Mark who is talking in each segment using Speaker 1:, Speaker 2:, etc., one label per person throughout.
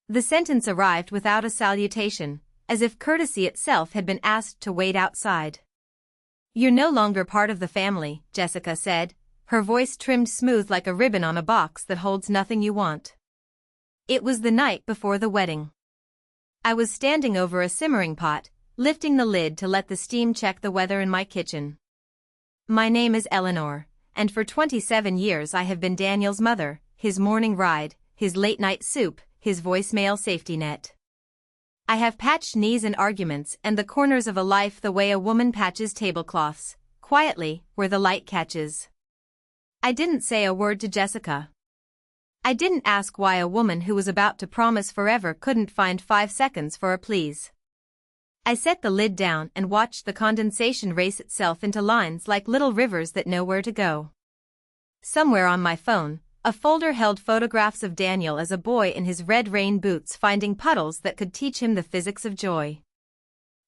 Speaker 1: The sentence arrived without a salutation, as if courtesy itself had been asked to wait outside. "You're no longer part of the family," Jessica said, her voice trimmed smooth like a ribbon on a box that holds nothing you want. It was the night before the wedding. I was standing over a simmering pot, lifting the lid to let the steam check the weather in my kitchen. "My name is Eleanor, and for 27 years I have been Daniel's mother, his morning ride, his late-night soup, his voicemail safety net. I have patched knees in arguments and the corners of a life the way a woman patches tablecloths, quietly, where the light catches." I didn't say a word to Jessica. I didn't ask why a woman who was about to promise forever couldn't find 5 seconds for a please. I set the lid down and watched the condensation race itself into lines like little rivers that know where to go. Somewhere on my phone, a folder held photographs of Daniel as a boy in his red rain boots finding puddles that could teach him the physics of joy.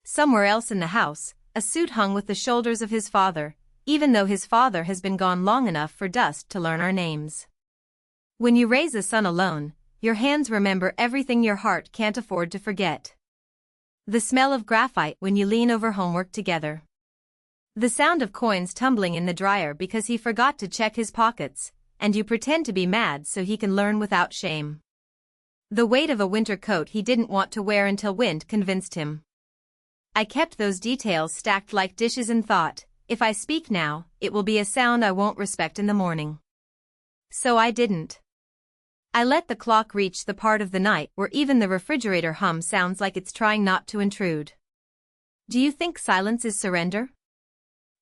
Speaker 1: Somewhere else in the house, a suit hung with the shoulders of his father, even though his father has been gone long enough for dust to learn our names. When you raise a son alone, your hands remember everything your heart can't afford to forget. The smell of graphite when you lean over homework together. The sound of coins tumbling in the dryer because he forgot to check his pockets, and you pretend to be mad so he can learn without shame. The weight of a winter coat he didn't want to wear until wind convinced him. I kept those details stacked like dishes and thought, if I speak now, it will be a sound I won't respect in the morning. So I didn't. I let the clock reach the part of the night where even the refrigerator hum sounds like it's trying not to intrude. Do you think silence is surrender?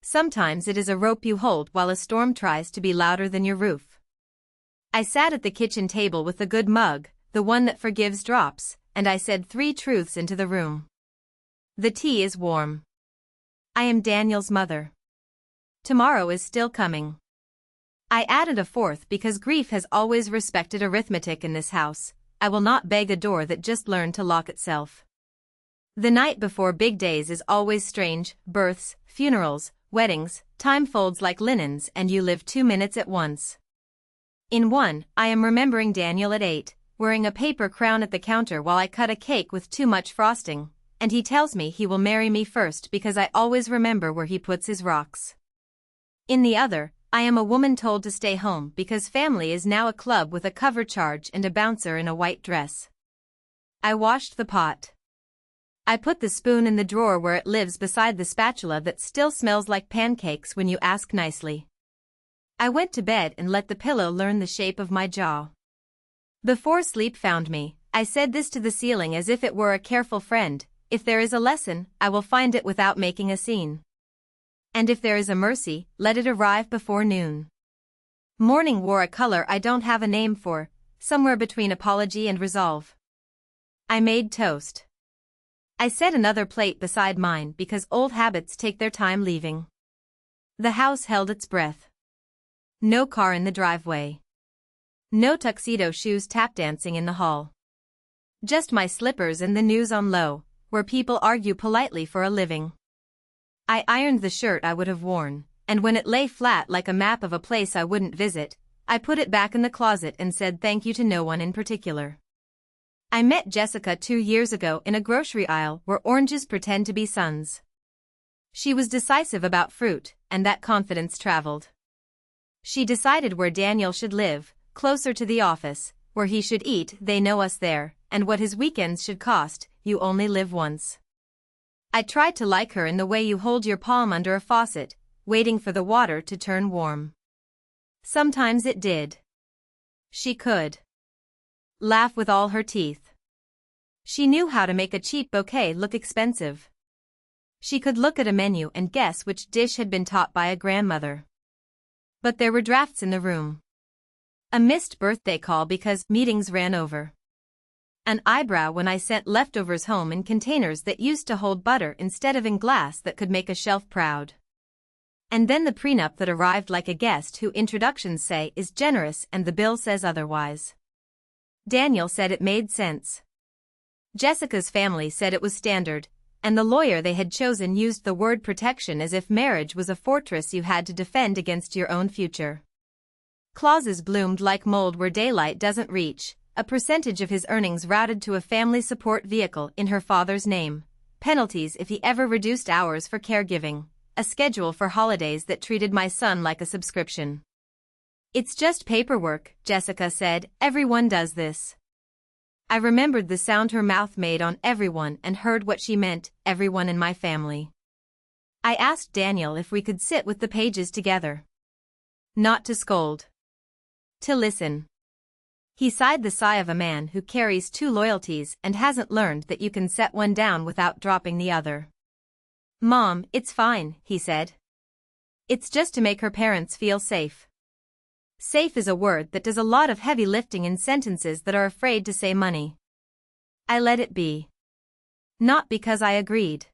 Speaker 1: Sometimes it is a rope you hold while a storm tries to be louder than your roof. I sat at the kitchen table with the good mug, the one that forgives drops, and I said 3 truths into the room. The tea is warm. I am Daniel's mother. Tomorrow is still coming. I added a 4th because grief has always respected arithmetic in this house. I will not beg a door that just learned to lock itself. The night before big days is always strange: births, funerals, weddings, time folds like linens and you live 2 minutes at once. In one, I am remembering Daniel at 8, wearing a paper crown at the counter while I cut a cake with too much frosting, and he tells me he will marry me first because I always remember where he puts his rocks. In the other, I am a woman told to stay home because family is now a club with a cover charge and a bouncer in a white dress. I washed the pot. I put the spoon in the drawer where it lives beside the spatula that still smells like pancakes when you ask nicely. I went to bed and let the pillow learn the shape of my jaw. Before sleep found me, I said this to the ceiling as if it were a careful friend: if there is a lesson, I will find it without making a scene. And if there is a mercy, let it arrive before noon. Morning wore a color I don't have a name for, somewhere between apology and resolve. I made toast. I set another plate beside mine because old habits take their time leaving. The house held its breath. No car in the driveway. No tuxedo shoes tap dancing in the hall. Just my slippers and the news on low, where people argue politely for a living. I ironed the shirt I would have worn, and when it lay flat like a map of a place I wouldn't visit, I put it back in the closet and said thank you to no one in particular. I met Jessica 2 years ago in a grocery aisle where oranges pretend to be suns. She was decisive about fruit, and that confidence traveled. She decided where Daniel should live, closer to the office, where he should eat, they know us there, and what his weekends should cost, you only live once. I tried to like her in the way you hold your palm under a faucet, waiting for the water to turn warm. Sometimes it did. She could laugh with all her teeth. She knew how to make a cheap bouquet look expensive. She could look at a menu and guess which dish had been taught by a grandmother. But there were drafts in the room. A missed birthday call because meetings ran over. An eyebrow when I sent leftovers home in containers that used to hold butter instead of in glass that could make a shelf proud. And then the prenup that arrived like a guest who introductions say is generous and the bill says otherwise. Daniel said it made sense. Jessica's family said it was standard, and the lawyer they had chosen used the word protection as if marriage was a fortress you had to defend against your own future. Clauses bloomed like mold where daylight doesn't reach, a percentage of his earnings routed to a family support vehicle in her father's name, penalties if he ever reduced hours for caregiving, a schedule for holidays that treated my son like a subscription. "It's just paperwork," Jessica said, "everyone does this." I remembered the sound her mouth made on everyone and heard what she meant, everyone in my family. I asked Daniel if we could sit with the pages together. Not to scold. To listen. He sighed the sigh of a man who carries two loyalties and hasn't learned that you can set one down without dropping the other. "Mom, it's fine," he said. "It's just to make her parents feel safe." Safe is a word that does a lot of heavy lifting in sentences that are afraid to say money. I let it be. Not because I agreed.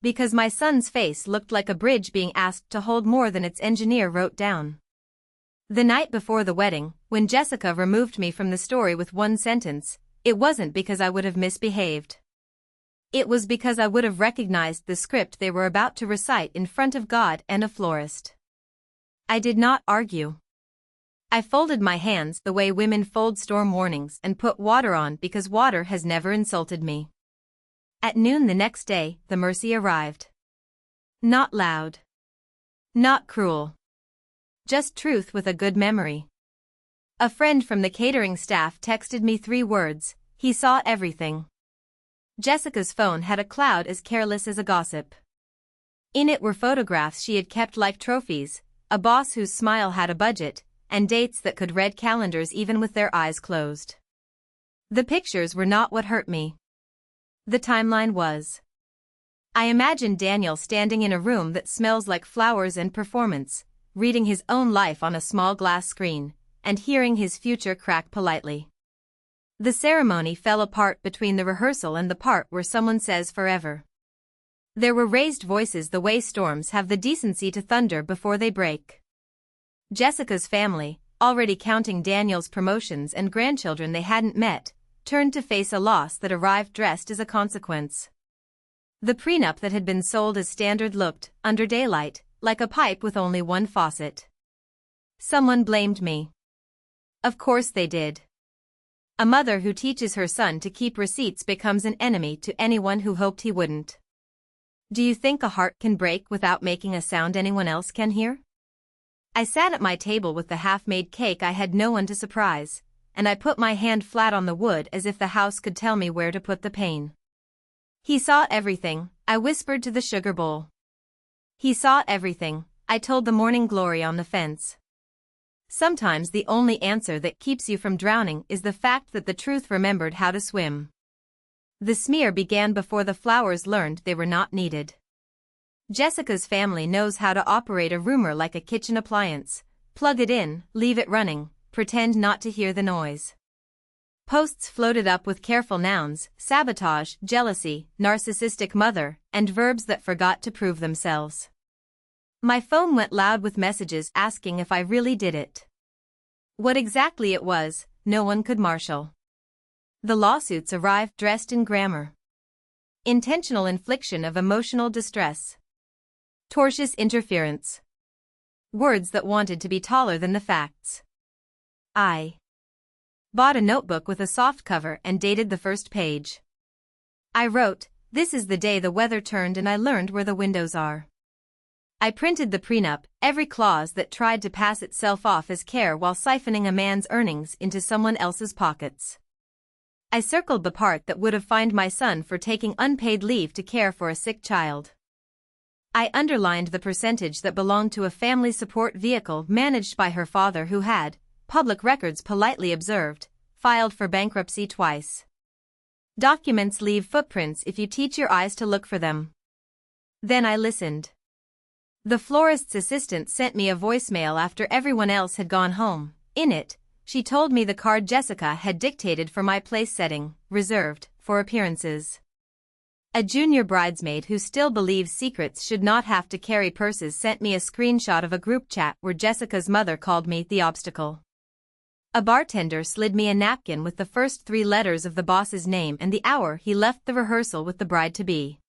Speaker 1: Because my son's face looked like a bridge being asked to hold more than its engineer wrote down. The night before the wedding, when Jessica removed me from the story with one sentence, it wasn't because I would have misbehaved. It was because I would have recognized the script they were about to recite in front of God and a florist. I did not argue. I folded my hands the way women fold storm warnings and put water on because water has never insulted me. At noon the next day, the mercy arrived. Not loud. Not cruel. Just truth with a good memory. A friend from the catering staff texted me 3 words: he saw everything. Jessica's phone had a cloud as careless as a gossip. In it were photographs she had kept like trophies, a boss whose smile had a budget, and dates that could read calendars even with their eyes closed. The pictures were not what hurt me. The timeline was. I imagined Daniel standing in a room that smells like flowers and performance, reading his own life on a small glass screen, and hearing his future crack politely. The ceremony fell apart between the rehearsal and the part where someone says forever. There were raised voices the way storms have the decency to thunder before they break. Jessica's family, already counting Daniel's promotions and grandchildren they hadn't met, turned to face a loss that arrived dressed as a consequence. The prenup that had been sold as standard looked, under daylight, like a pipe with only one faucet. Someone blamed me. Of course they did. A mother who teaches her son to keep receipts becomes an enemy to anyone who hoped he wouldn't. Do you think a heart can break without making a sound anyone else can hear? I sat at my table with the half-made cake I had no one to surprise, and I put my hand flat on the wood as if the house could tell me where to put the pain. "He saw everything," I whispered to the sugar bowl. "He saw everything," I told the morning glory on the fence. Sometimes the only answer that keeps you from drowning is the fact that the truth remembered how to swim. The smear began before the flowers learned they were not needed. Jessica's family knows how to operate a rumor like a kitchen appliance: plug it in, leave it running, pretend not to hear the noise. Posts floated up with careful nouns: sabotage, jealousy, narcissistic mother, and verbs that forgot to prove themselves. My phone went loud with messages asking if I really did it. What exactly it was, no one could marshal. The lawsuits arrived dressed in grammar. Intentional infliction of emotional distress. Tortious interference. Words that wanted to be taller than the facts. I bought a notebook with a soft cover and dated the first page. I wrote, "This is the day the weather turned and I learned where the windows are." I printed the prenup, every clause that tried to pass itself off as care while siphoning a man's earnings into someone else's pockets. I circled the part that would have fined my son for taking unpaid leave to care for a sick child. I underlined the percentage that belonged to a family support vehicle managed by her father who had, public records politely observed, filed for bankruptcy twice. Documents leave footprints if you teach your eyes to look for them. Then I listened. The florist's assistant sent me a voicemail after everyone else had gone home. In it, she told me the card Jessica had dictated for my place setting, reserved for appearances. A junior bridesmaid who still believes secrets should not have to carry purses sent me a screenshot of a group chat where Jessica's mother called me the obstacle. A bartender slid me a napkin with the first 3 letters of the boss's name and the hour he left the rehearsal with the bride-to-be.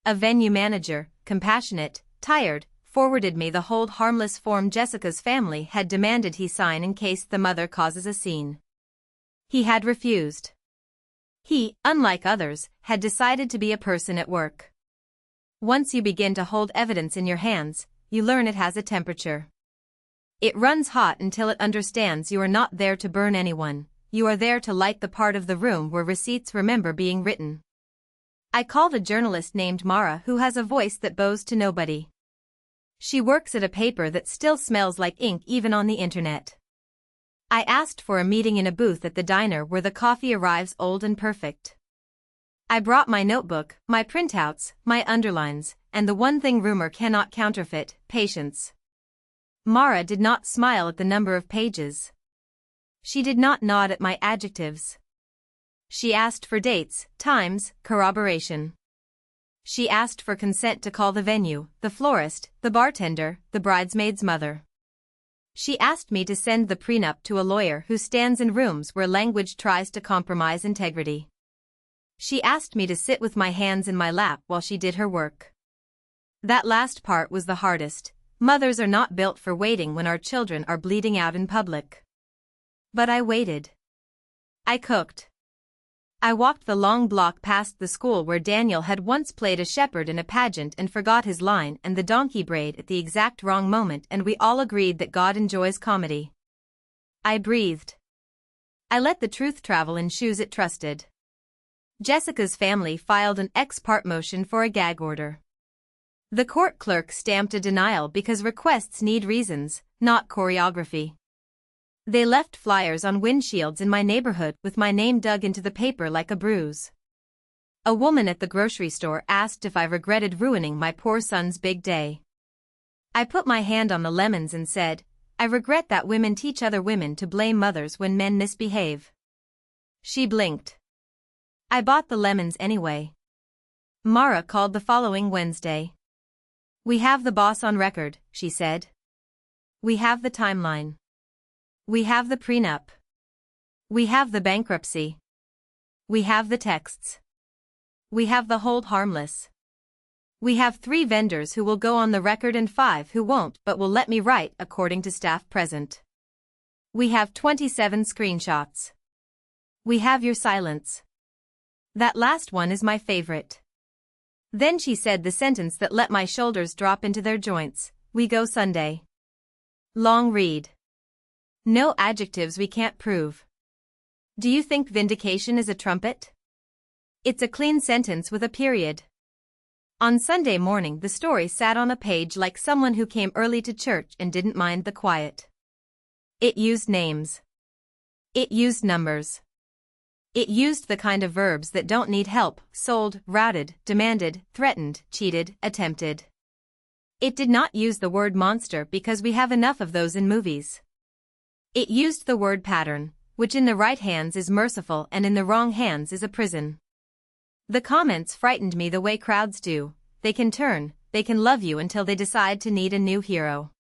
Speaker 1: A venue manager, compassionate, tired, forwarded me the hold harmless form Jessica's family had demanded he sign in case the mother causes a scene. He had refused. He, unlike others, had decided to be a person at work. Once you begin to hold evidence in your hands, you learn it has a temperature. It runs hot until it understands you are not there to burn anyone, you are there to light the part of the room where receipts remember being written. I called a journalist named Mara who has a voice that bows to nobody. She works at a paper that still smells like ink even on the internet. I asked for a meeting in a booth at the diner where the coffee arrives old and perfect. I brought my notebook, my printouts, my underlines, and the one thing rumor cannot counterfeit, patience. Mara did not smile at the number of pages. She did not nod at my adjectives. She asked for dates, times, corroboration. She asked for consent to call the venue, the florist, the bartender, the bridesmaid's mother. She asked me to send the prenup to a lawyer who stands in rooms where language tries to compromise integrity. She asked me to sit with my hands in my lap while she did her work. That last part was the hardest. Mothers are not built for waiting when our children are bleeding out in public. But I waited. I cooked. I walked the long block past the school where Daniel had once played a shepherd in a pageant and forgot his line and the donkey brayed at the exact wrong moment, and we all agreed that God enjoys comedy. I breathed. I let the truth travel in shoes it trusted. Jessica's family filed an ex parte motion for a gag order. The court clerk stamped a denial because requests need reasons, not choreography. They left flyers on windshields in my neighborhood with my name dug into the paper like a bruise. A woman at the grocery store asked if I regretted ruining my poor son's big day. I put my hand on the lemons and said, I regret that women teach other women to blame mothers when men misbehave. She blinked. I bought the lemons anyway. Mara called the following Wednesday. We have the boss on record, she said. We have the timeline. We have the prenup. We have the bankruptcy. We have the texts. We have the hold harmless. We have 3 vendors who will go on the record and 5 who won't but will let me write according to staff present. We have 27 screenshots. We have your silence. That last one is my favorite. Then she said the sentence that let my shoulders drop into their joints. We go Sunday. Long read. No adjectives we can't prove. Do you think vindication is a trumpet? It's a clean sentence with a period. On Sunday morning the story sat on a page like someone who came early to church and didn't mind the quiet. It used names. It used numbers. It used the kind of verbs that don't need help: sold, routed, demanded, threatened, cheated, attempted. It did not use the word monster because we have enough of those in movies. It used the word pattern, which in the right hands is merciful and in the wrong hands is a prison. The comments frightened me the way crowds do. They can turn, they can love you until they decide to need a new hero.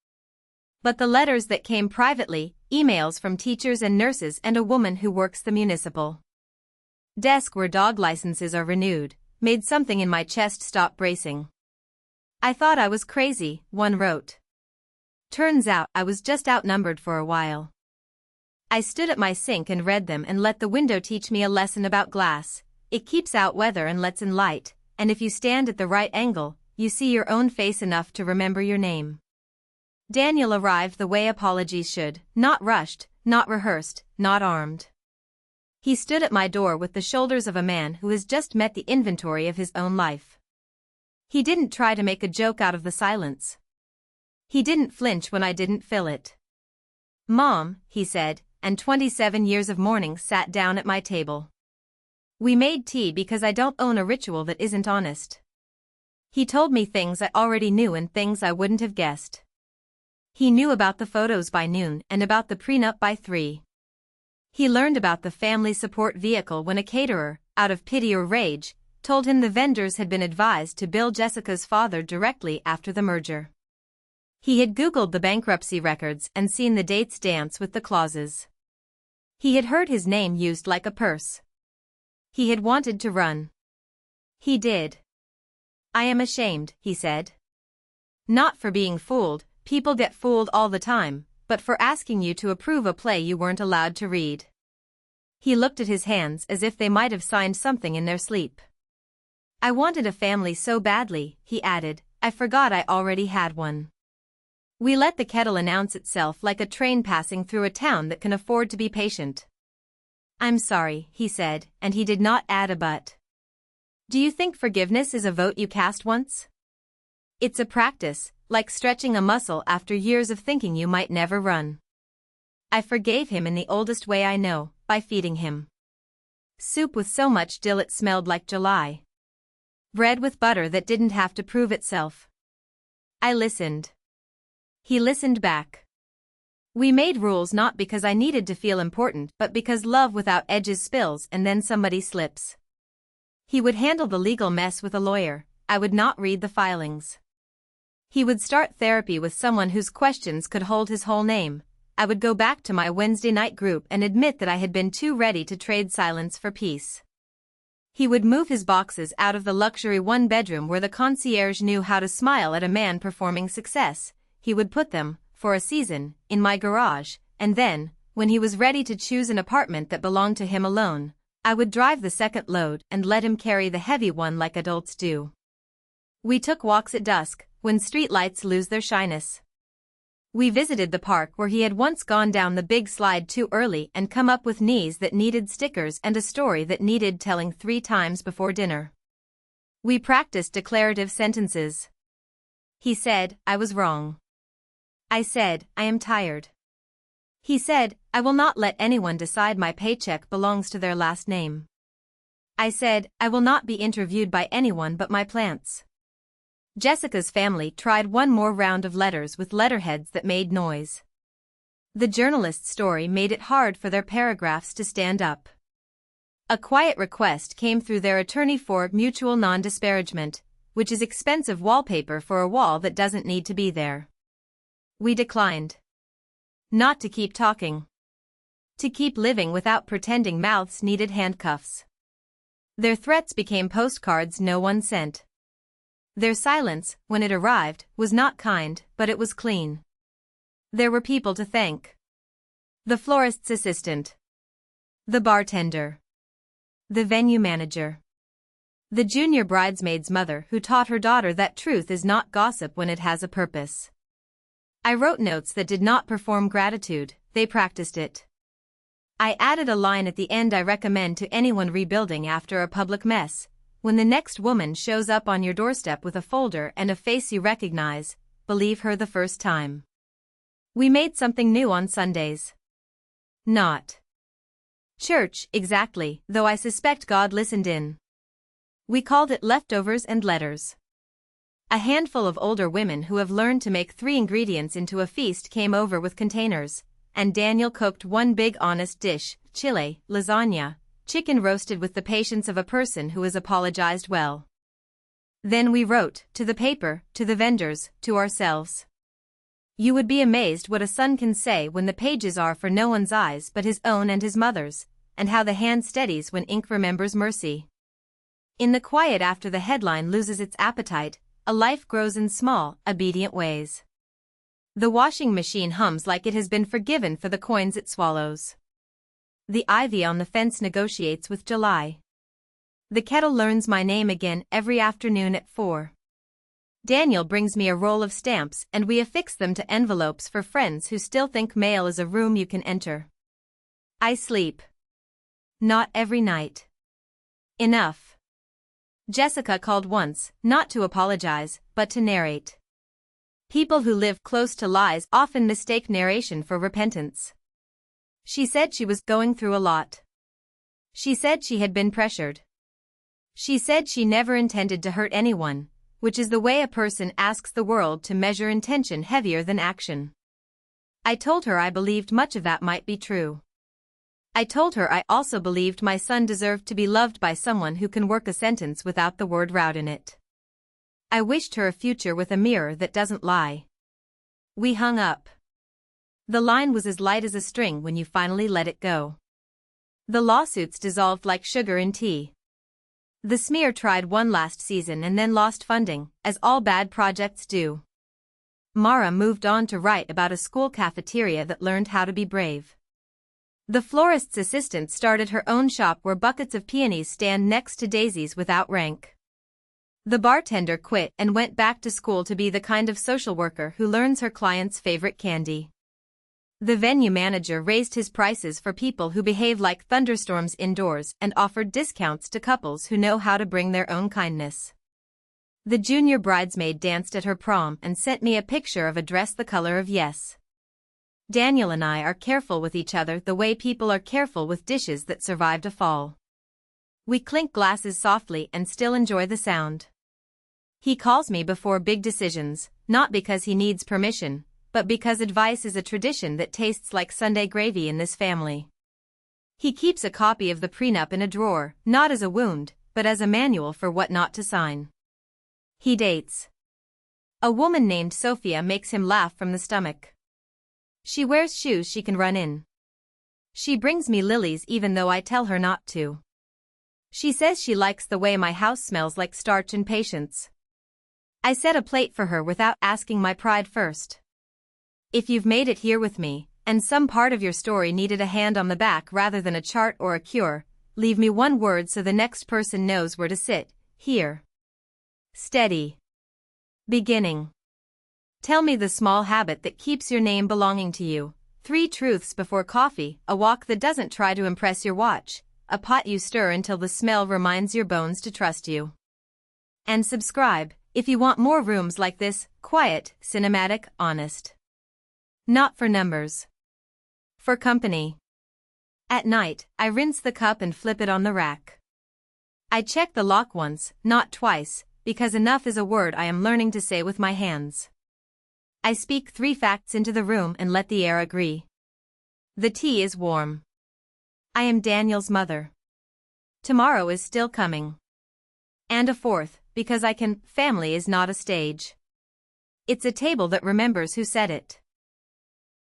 Speaker 1: But the letters that came privately, emails from teachers and nurses and a woman who works the municipal desk where dog licenses are renewed, made something in my chest stop bracing. I thought I was crazy, one wrote. Turns out I was just outnumbered for a while. I stood at my sink and read them and let the window teach me a lesson about glass. It keeps out weather and lets in light, and if you stand at the right angle, you see your own face enough to remember your name. Daniel arrived the way apologies should, not rushed, not rehearsed, not armed. He stood at my door with the shoulders of a man who has just met the inventory of his own life. He didn't try to make a joke out of the silence. He didn't flinch when I didn't fill it. Mom, he said, and 27 years of mourning sat down at my table. We made tea because I don't own a ritual that isn't honest. He told me things I already knew and things I wouldn't have guessed. He knew about the photos by noon and about the prenup by 3. He learned about the family support vehicle when a caterer, out of pity or rage, told him the vendors had been advised to bill Jessica's father directly after the merger. He had Googled the bankruptcy records and seen the dates dance with the clauses. He had heard his name used like a purse. He had wanted to run. He did. I am ashamed, he said. Not for being fooled, people get fooled all the time, but for asking you to approve a play you weren't allowed to read. He looked at his hands as if they might have signed something in their sleep. I wanted a family so badly, he added, I forgot I already had one. We let the kettle announce itself like a train passing through a town that can afford to be patient. I'm sorry, he said, and he did not add a but. Do you think forgiveness is a vote you cast once? It's a practice, like stretching a muscle after years of thinking you might never run. I forgave him in the oldest way I know, by feeding him soup with so much dill it smelled like July. Bread with butter that didn't have to prove itself. I listened. He listened back. We made rules not because I needed to feel important but because love without edges spills and then somebody slips. He would handle the legal mess with a lawyer, I would not read the filings. He would start therapy with someone whose questions could hold his whole name. I would go back to my Wednesday night group and admit that I had been too ready to trade silence for peace. He would move his boxes out of the luxury one-bedroom where the concierge knew how to smile at a man performing success. He would put them, for a season, in my garage, and then, when he was ready to choose an apartment that belonged to him alone, I would drive the second load and let him carry the heavy one like adults do. We took walks at dusk, when streetlights lose their shyness. We visited the park where he had once gone down the big slide too early and come up with knees that needed stickers and a story that needed telling 3 times before dinner. We practiced declarative sentences. He said, I was wrong. I said, I am tired. He said, I will not let anyone decide my paycheck belongs to their last name. I said, I will not be interviewed by anyone but my plants. Jessica's family tried one more round of letters with letterheads that made noise. The journalist's story made it hard for their paragraphs to stand up. A quiet request came through their attorney for mutual non-disparagement, which is expensive wallpaper for a wall that doesn't need to be there. We declined. Not to keep talking. To keep living without pretending mouths needed handcuffs. Their threats became postcards no one sent. Their silence, when it arrived, was not kind, but it was clean. There were people to thank. The florist's assistant. The bartender. The venue manager. The junior bridesmaid's mother who taught her daughter that truth is not gossip when it has a purpose. I wrote notes that did not perform gratitude, they practiced it. I added a line at the end I recommend to anyone rebuilding after a public mess. When the next woman shows up on your doorstep with a folder and a face you recognize, believe her the first time. We made something new on Sundays. Not church, exactly, though I suspect God listened in. We called it leftovers and letters. A handful of older women who have learned to make 3 ingredients into a feast came over with containers, and Daniel cooked one big honest dish, chile, lasagna, chicken roasted with the patience of a person who has apologized well. Then we wrote, to the paper, to the vendors, to ourselves. You would be amazed what a son can say when the pages are for no one's eyes but his own and his mother's, and how the hand steadies when ink remembers mercy. In the quiet after the headline loses its appetite, a life grows in small, obedient ways. The washing machine hums like it has been forgiven for the coins it swallows. The ivy on the fence negotiates with July. The kettle learns my name again every afternoon at 4. Daniel brings me a roll of stamps and we affix them to envelopes for friends who still think mail is a room you can enter. I sleep. Not every night. Enough. Jessica called once, not to apologize, but to narrate. People who live close to lies often mistake narration for repentance. She said she was going through a lot. She said she had been pressured. She said she never intended to hurt anyone, which is the way a person asks the world to measure intention heavier than action. I told her I believed much of that might be true. I told her I also believed my son deserved to be loved by someone who can work a sentence without the word route in it. I wished her a future with a mirror that doesn't lie. We hung up. The line was as light as a string when you finally let it go. The lawsuits dissolved like sugar in tea. The smear tried one last season and then lost funding, as all bad projects do. Mara moved on to write about a school cafeteria that learned how to be brave. The florist's assistant started her own shop where buckets of peonies stand next to daisies without rank. The bartender quit and went back to school to be the kind of social worker who learns her client's favorite candy. The venue manager raised his prices for people who behave like thunderstorms indoors and offered discounts to couples who know how to bring their own kindness. The junior bridesmaid danced at her prom and sent me a picture of a dress the color of yes. Daniel and I are careful with each other the way people are careful with dishes that survived a fall. We clink glasses softly and still enjoy the sound. He calls me before big decisions, not because he needs permission, but because advice is a tradition that tastes like Sunday gravy in this family. He keeps a copy of the prenup in a drawer, not as a wound, but as a manual for what not to sign. He dates. A woman named Sophia makes him laugh from the stomach. She wears shoes she can run in. She brings me lilies even though I tell her not to. She says she likes the way my house smells like starch and patience. I set a plate for her without asking my pride first. If you've made it here with me, and some part of your story needed a hand on the back rather than a chart or a cure, leave me one word so the next person knows where to sit. Here. Steady. Beginning. Tell me the small habit that keeps your name belonging to you. 3 truths before coffee, a walk that doesn't try to impress your watch, a pot you stir until the smell reminds your bones to trust you. And subscribe, if you want more rooms like this, quiet, cinematic, honest. Not for numbers. For company. At night, I rinse the cup and flip it on the rack. I check the lock once, not twice, because enough is a word I am learning to say with my hands. I speak 3 facts into the room and let the air agree. The tea is warm. I am Daniel's mother. Tomorrow is still coming. And a 4th, because I can. Family is not a stage. It's a table that remembers who said it.